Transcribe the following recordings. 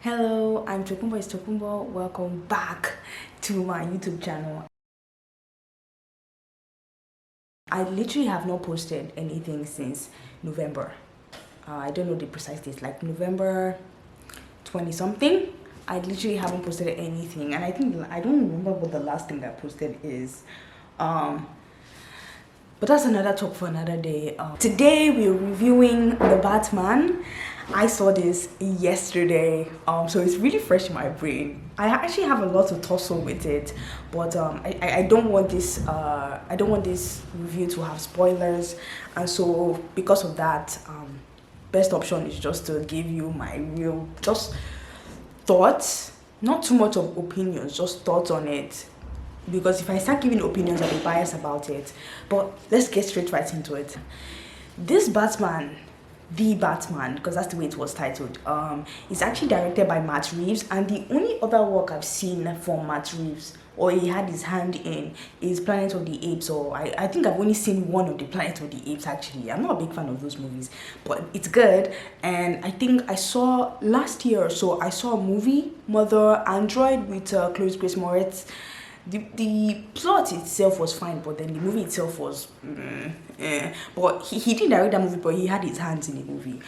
Hello, I'm Tokumbo. Welcome back to my YouTube channel. I literally have not posted anything since November. I don't know the precise date, like November 20 something. I literally haven't posted anything, and I don't remember what the last thing I posted is. But that's another talk for another day. Today we're reviewing The Batman. I saw this yesterday, so it's really fresh in my brain. I actually have a lot to tussle with it, but I don't want this review to have spoilers, and so because of that, best option is just to give you my real just thoughts, not too much of opinions, just thoughts on it. Because if I start giving opinions, I'll be biased about it. But let's get straight right into it. This Batman, The Batman, because that's the way it was titled, is actually directed by Matt Reeves, and the only other work I've seen from Matt Reeves, or he had his hand in, is Planet of the Apes. Or I think I've only seen one of the Planet of the Apes actually. I'm not a big fan of those movies, but it's good. And I think I saw last year or so, I saw a movie, Mother Android, with Chloe Grace Moretz. The plot itself was fine, but then the movie itself was but he didn't direct that movie, but he had his hands in the movie,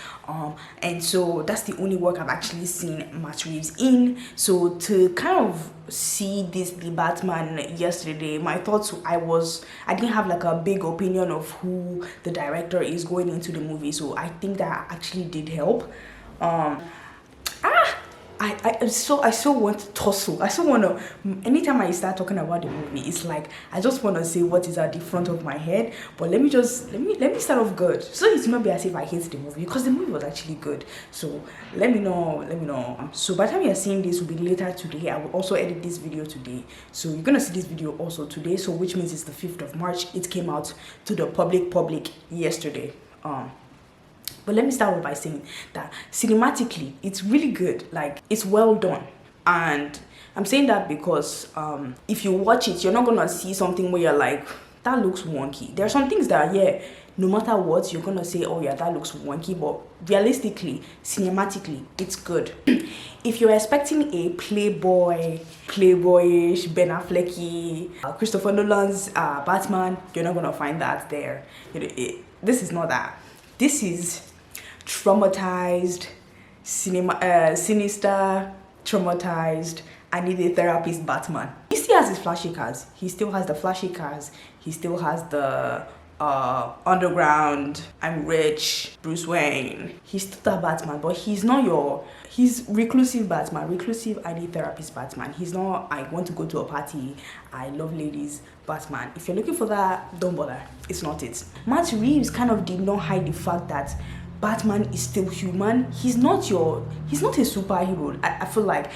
and so that's the only work I've actually seen Matt Reeves in. So to kind of see The Batman yesterday, my thoughts, I didn't have like a big opinion of who the director is going into the movie, so I think that actually did help. I still want to tussle. I still want to, anytime I start talking about the movie, it's like I just want to say what is at the front of my head. But let me start off good, so it's not be as if I hate the movie, because the movie was actually good. So let me know. So by the time you're seeing this, will be later today. I will also edit this video today, so you're gonna see this video also today, so which means it's the 5th of March. It came out to the public yesterday. But let me start off by saying that cinematically, it's really good. Like, it's well done. And I'm saying that because if you watch it, you're not going to see something where you're like, that looks wonky. There are some things that, yeah, no matter what, you're going to say, oh yeah, that looks wonky. But realistically, cinematically, it's good. If you're expecting a playboyish, Ben Affleck-y, Christopher Nolan's Batman, you're not going to find that there. This is not that. This is traumatized, sinister, traumatized, I need a therapist Batman. He still has his flashy cars. He still has the flashy cars. He still has the underground, I'm rich, Bruce Wayne. He's still that Batman, but he's not he's reclusive Batman, reclusive, I need therapist Batman. He's not, I want to go to a party, I love ladies Batman. If you're looking for that, don't bother. It's not it. Matt Reeves kind of did not hide the fact that Batman is still human. He's not a superhero. I feel like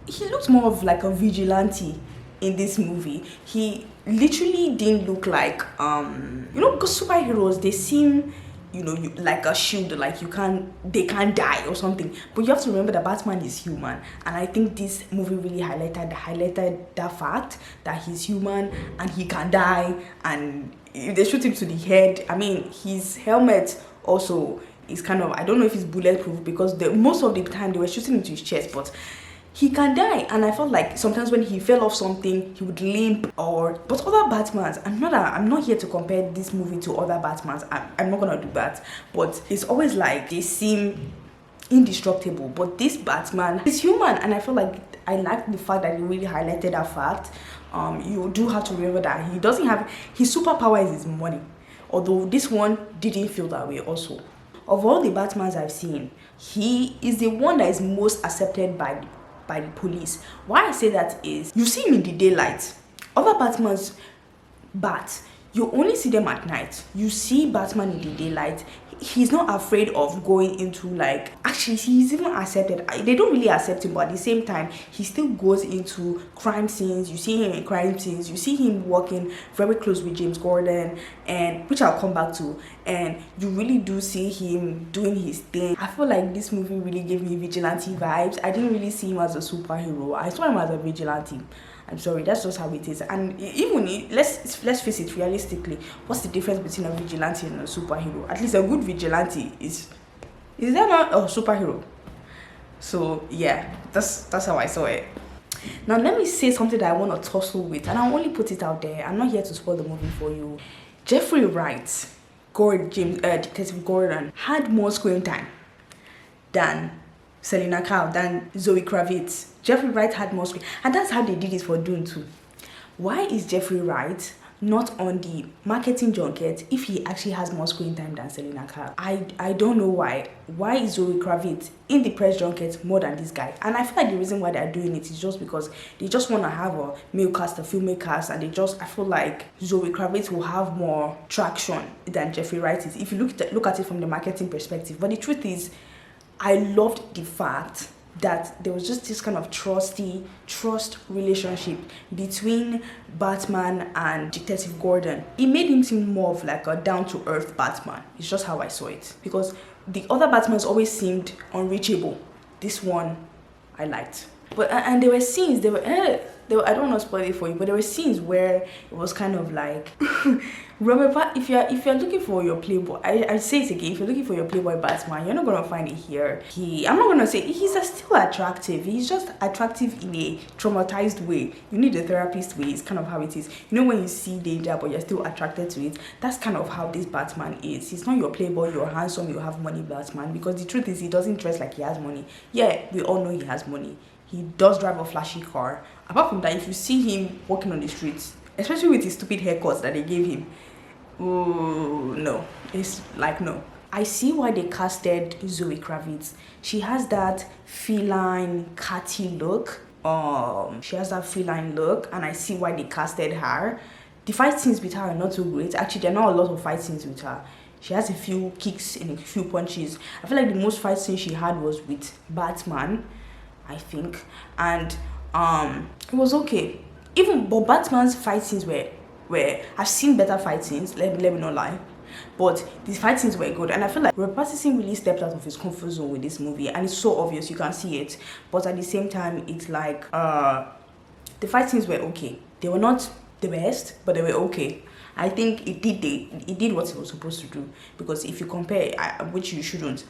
he looks more of like a vigilante in this movie. He literally didn't look like because superheroes, they seem like a shield, like they can't die or something. But you have to remember that Batman is human, and I think this movie really highlighted that fact that he's human and he can die. And if they shoot him to the head, I mean, his helmet also is kind of, I don't know if it's bulletproof, because most of the time they were shooting into his chest, but he can die. And I felt like sometimes when he fell off something, he would limp. But other Batmans, I'm not here to compare this movie to other Batmans. I'm not gonna do that. But it's always like they seem indestructible, but this Batman is human, and I feel like I like the fact that he really highlighted that fact. You do have to remember that he doesn't have, his superpower is his money, although this one didn't feel that way also. Of all the Batmans I've seen, he is the one that is most accepted by the police. Why I say that is, you see him in the daylight. Other Batmans, you only see them at night. You see Batman in the daylight. He's not afraid of going into, like, actually he's even accepted. They don't really accept him, but at the same time he still goes into crime scenes. You see him in crime scenes. You see him working very close with James Gordon, and which I'll come back to, and you really do see him doing his thing. I feel like this movie really gave me vigilante vibes. I didn't really see him as a superhero. I saw him as a vigilante. I'm sorry, that's just how it is. And even let's face it, realistically, what's the difference between a vigilante and a superhero? At least a good vigilante is that not a superhero? So yeah, that's how I saw it. Now let me say something that I want to tussle with, and I'll only put it out there. I'm not here to spoil the movie for you. Jeffrey Wright, Detective Gordon, had more screen time than Selena Kyle, than Zoe Kravitz. Jeffrey Wright had more screen, and that's how they did it for Dune too. Why is Jeffrey Wright not on the marketing junket if he actually has more screen time than Selena Kyle? I don't know why. Why is Zoe Kravitz in the press junket more than this guy? And I feel like the reason why they're doing it is just because they just want to have a male cast, a female cast, and I feel like Zoe Kravitz will have more traction than Jeffrey Wright is if you look at it from the marketing perspective. But the truth is, I loved the fact that there was just this kind of trust relationship between Batman and Detective Gordon. It made him seem more of like a down-to-earth Batman. It's just how I saw it. Because the other Batmans always seemed unreachable. This one, I liked. But and there were scenes, I don't want to spoil it for you, but there were scenes where it was kind of like Robert, if you're looking for your Playboy, I say it again, if you're looking for your Playboy Batman, you're not gonna find it here. I'm not gonna say he's still attractive. He's just attractive in a traumatized way. You need a therapist way. It's kind of how it is. You know, when you see danger but you're still attracted to it. That's kind of how this Batman is. He's not your Playboy, you're handsome, you have money Batman. Because the truth is, he doesn't dress like he has money. Yeah, we all know he has money. He does drive a flashy car. Apart from that, if you see him walking on the streets, especially with his stupid haircuts that they gave him, oh no, it's like no. I see why they casted Zoe Kravitz. She has that feline, catty look. She has that feline look, and I see why they casted her. The fight scenes with her are not so great. Actually, there are not a lot of fight scenes with her. She has a few kicks and a few punches. I feel like the most fight scene she had was with Batman, I think, and it was okay. But Batman's fight scenes were I've seen better fight scenes, let me not lie, but these fight scenes were good, and I feel like Robert Pattison really stepped out of his comfort zone with this movie, and it's so obvious, you can see it, but at the same time, it's like the fight scenes were okay. They were not the best, but they were okay. I think it did what it was supposed to do, because if you compare, which you shouldn't,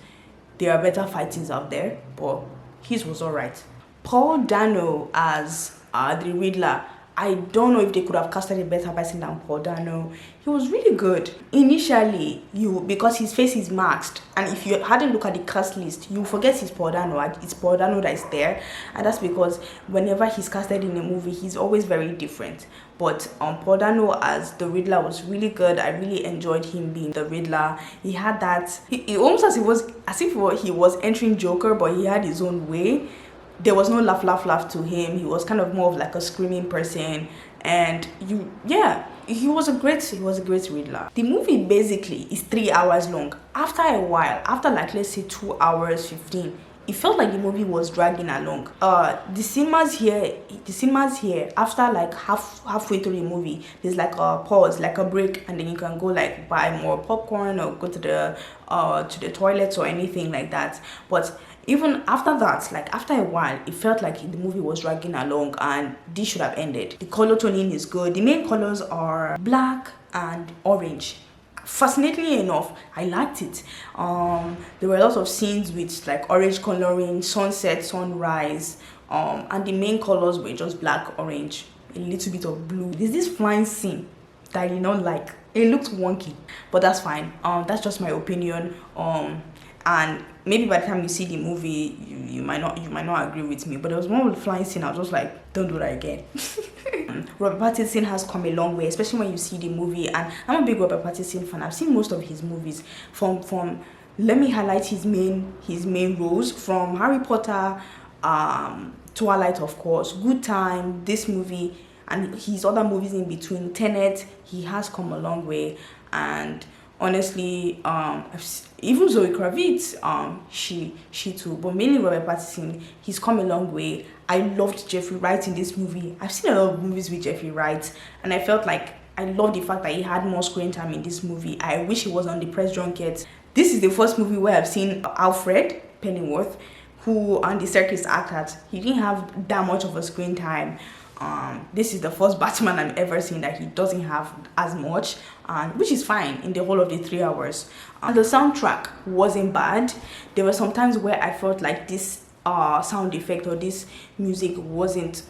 there are better fight scenes out there, but his was alright. Paul Dano as the Riddler. I don't know if they could have casted a better person than Paul Dano. He was really good. Initially, because his face is masked, and if you hadn't looked at the cast list, you forget it's Paul Dano. It's Paul Dano that is there, and that's because whenever he's casted in a movie, he's always very different. But Paul Dano as the Riddler was really good. I really enjoyed him being the Riddler. He had that. He almost as if he was entering Joker, but he had his own way. There was no laugh to him. He was kind of more of like a screaming person, and he was a great Riddler. The movie basically is 3 hours long. After a while, after like let's say 2 hours 15, it felt like the movie was dragging along. The cinemas here after like halfway through the movie, there's like a pause, like a break, and then you can go like buy more popcorn or go to the toilets or anything like that. But even after that, like after a while, it felt like the movie was dragging along, and this should have ended. The color toning is good. The main colors are black and orange. Fascinatingly enough, I liked it. There were a lot of scenes with like orange coloring, sunset, sunrise, and the main colors were just black, orange, a little bit of blue. There's this flying scene that I did not like. It looked wonky, but that's fine. That's just my opinion. And maybe by the time you see the movie, you might not agree with me. But there was one with the flying scene. I was just like, don't do that again. Robert Pattison has come a long way, especially when you see the movie. And I'm a big Robert Pattison fan. I've seen most of his movies. From let me highlight his main roles from Harry Potter, Twilight, of course, Good Time, this movie, and his other movies in between, Tenet. He has come a long way, and honestly, even Zoe Kravitz, she too, but mainly Robert Pattison, he's come a long way. I loved Jeffrey Wright in this movie. I've seen a lot of movies with Jeffrey Wright, and I felt like I love the fact that he had more screen time in this movie. I wish he was on the press junket. This is the first movie where I've seen Alfred Pennyworth, who on the circus acted. He didn't have that much of a screen time. This is the first Batman I've ever seen that he doesn't have as much, which is fine in the whole of the 3 hours. And the soundtrack wasn't bad. There were some times where I felt like this sound effect or this music wasn't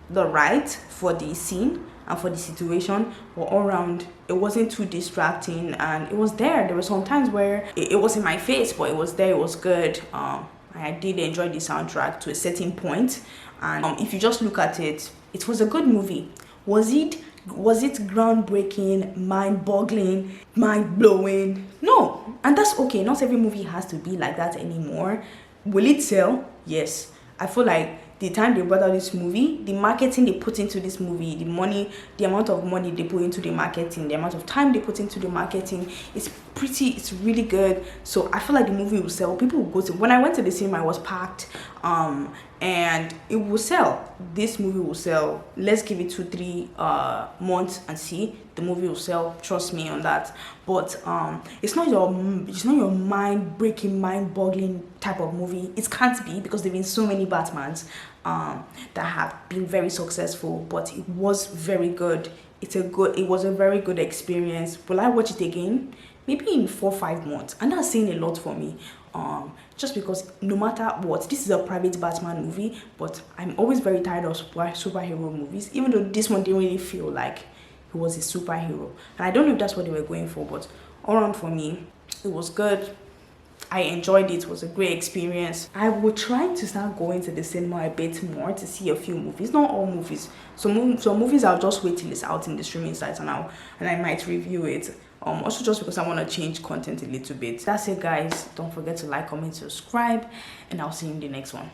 the right for the scene and for the situation, but all around it wasn't too distracting, and it was there were some times where it was in my face, but it was there, it was good. I did enjoy the soundtrack to a certain point, and if you just look at it, it was a good movie. Was it groundbreaking, mind-boggling, mind-blowing? No, and that's okay. Not every movie has to be like that anymore. Will it sell? Yes. I feel like the time they brought out this movie, the marketing they put into this movie, the amount of money they put into the marketing, the amount of time they put into the marketing, it's really good. So I feel like the movie will sell. People will go to. When I went to the cinema, I was packed, and it will sell. This movie will sell. Let's give it 2-3 months and see. The movie will sell. Trust me on that. But it's not your mind-breaking, mind-boggling type of movie. It can't be, because there've been so many Batmans that have been very successful. But it was very good. It was a very good experience. Will I watch it again? Maybe in 4-5 months, and that's saying a lot for me. Just because no matter what, this is a private Batman movie, but I'm always very tired of superhero movies, even though this one didn't really feel like he was a superhero. And I don't know if that's what they were going for, but all around for me, it was good. I enjoyed it. It was a great experience. I will try to start going to the cinema a bit more to see a few movies. Not all movies. Some movies I'll just wait till it's out in the streaming sites, and I might review it. Also just because I want to change content a little bit. That's it, guys. Don't forget to like, comment, subscribe, and I'll see you in the next one.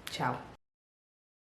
Ciao.